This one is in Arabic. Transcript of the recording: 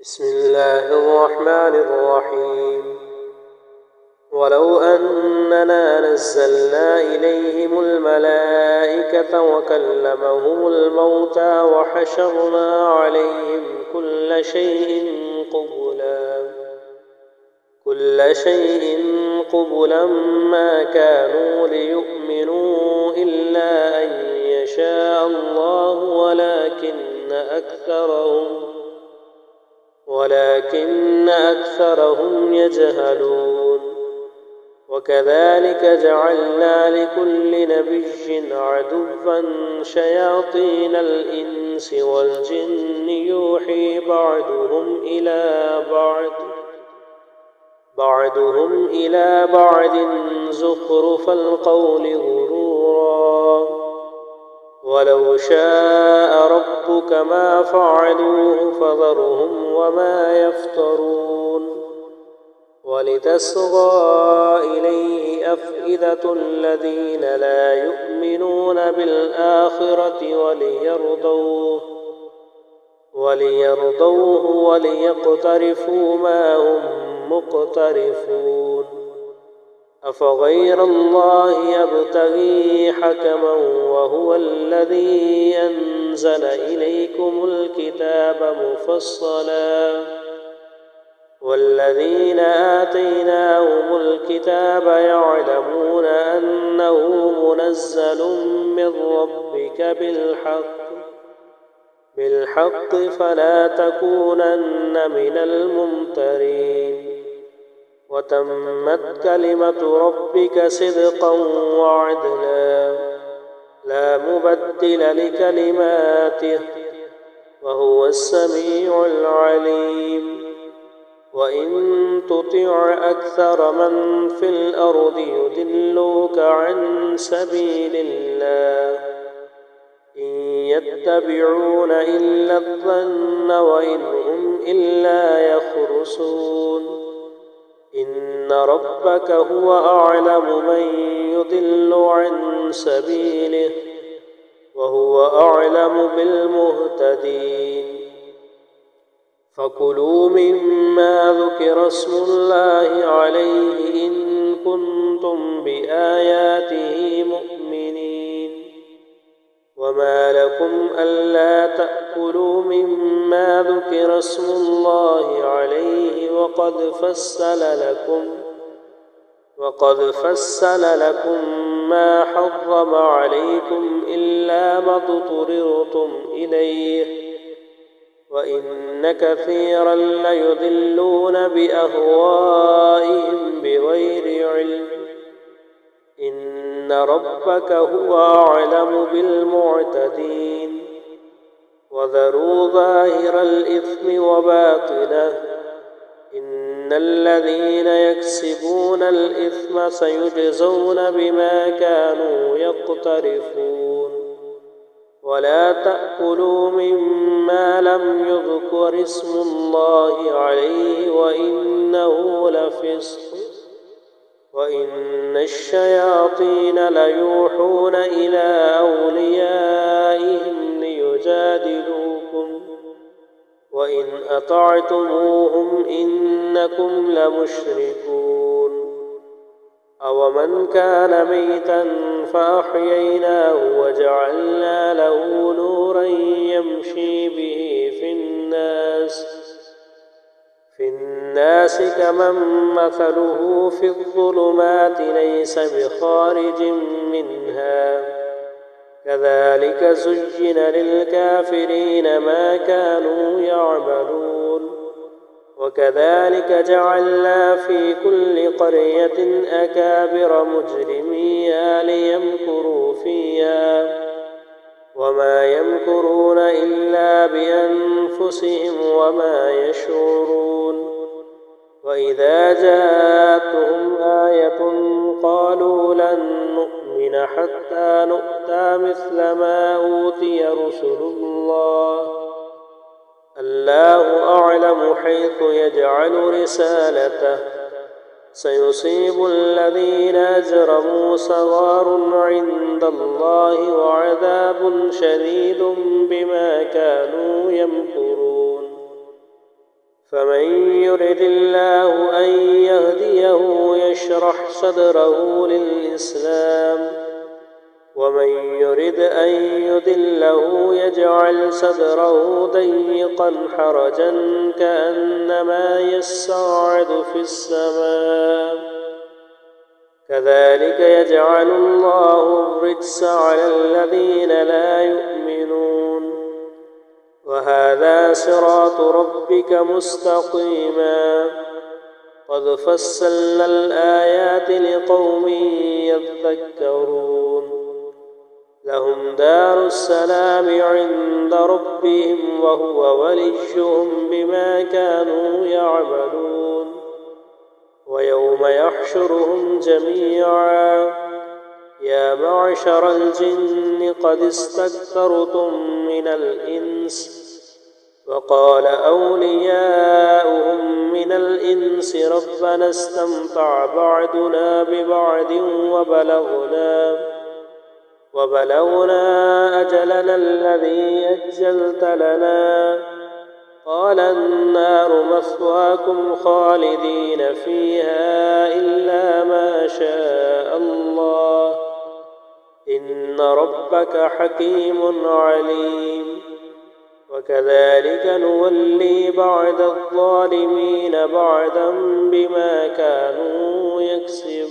بسم الله الرحمن الرحيم. ولو أننا نزلنا إليهم الملائكة وكلمهم الموتى وحشرنا عليهم كل شيء قبلا ما كانوا ليؤمنوا إلا أن يشاء الله ولكن أكثرهم يجهلون. وكذلك جعلنا لكل نبي عدوا شياطين الإنس والجن يوحي بعضهم إلى بعض زخرف القول غرورا. ولو شاء ربك ما فعلوه فذرهم وما يفترون. ولتصغى إليه أفئدة الذين لا يؤمنون بالآخرة وليرضوه وليقترفوا ما هم مقترفون. أفغير الله يبتغي حكما وهو الذي أنزل إليكم الكتاب مفصلا والذين آتيناهم الكتاب يعلمون أنه منزل من ربك بالحق فلا تكونن من الممترين. وتمت كلمة ربك صدقا وعدلا لا مبدل لكلماته وهو السميع العليم. وإن تطع أكثر من في الأرض يضلوك عن سبيل الله إن يتبعون إلا الظن وإن هم إلا يخرصون. إن ربك هو أعلم من يضل عن سبيله وهو أعلم بالمهتدين. فكلوا مما ذكر اسم الله عليه إن كنتم بآياته مؤمنين. وما لكم ألا تأكلوا مما ذكر اسم الله عليه وقد فصل لكم ما حرم عليكم إلا ما اضطررتم إليه وإن كثيرا ليضلون بأهوائهم بغير علم. إن ربك هو أعلم بالمعتدين. وذروا ظاهر الإثم وباطنه إن الذين يكسبون الإثم سيجزون بما كانوا يقترفون. ولا تأكلوا مما لم يذكر اسم الله عليه وإنه لفسق. وإن الشياطين ليوحون إلى أوليائهم ليجادلوكم وإن أطعتموهم إنكم لمشركون. أومن كان ميتا فأحييناه وجعلنا له نورا يمشي به في الناس كمن مثله في الظلمات ليس بخارج منها. كذلك زين للكافرين ما كانوا يعملون. وكذلك جعلنا في كل قرية أكابر مجرميها ليمكروا فيها وما يمكرون إلا بأنفسهم وما يشعرون. وإذا جاءتهم آية قالوا لن نؤمن حتى نؤتى مثل ما أوتي رسل الله أعلم حيث يجعل رسالته سيصيب الذين أجرموا صغار عند الله وعذاب شديد بما كانوا يمكرون فمن يرد الله أن يهديه يشرح صدره للإسلام ومن يرد أن يضله يجعل صدره ضيقا حرجا كأنما يصعد في السماء كذلك يجعل الله الرجس على الذين لا يؤمنون وهذا صراط ربك مستقيما قد فصلنا الآيات لقوم يذكرون لهم دار السلام عند ربهم وهو وليهم بما كانوا يعملون ويوم يحشرهم جميعا يا معشر الجن قد استكثرتم من الإنس وقال أولياؤهم من الإنس ربنا استمتع بعضنا ببعض وبلغنا أجلنا الذي أجلت لنا قال النار مثواكم خالدين فيها إلا ما شاء الله إن ربك حكيم عليم وكذلك نولي بعض الظالمين بعضا بما كانوا يكسبون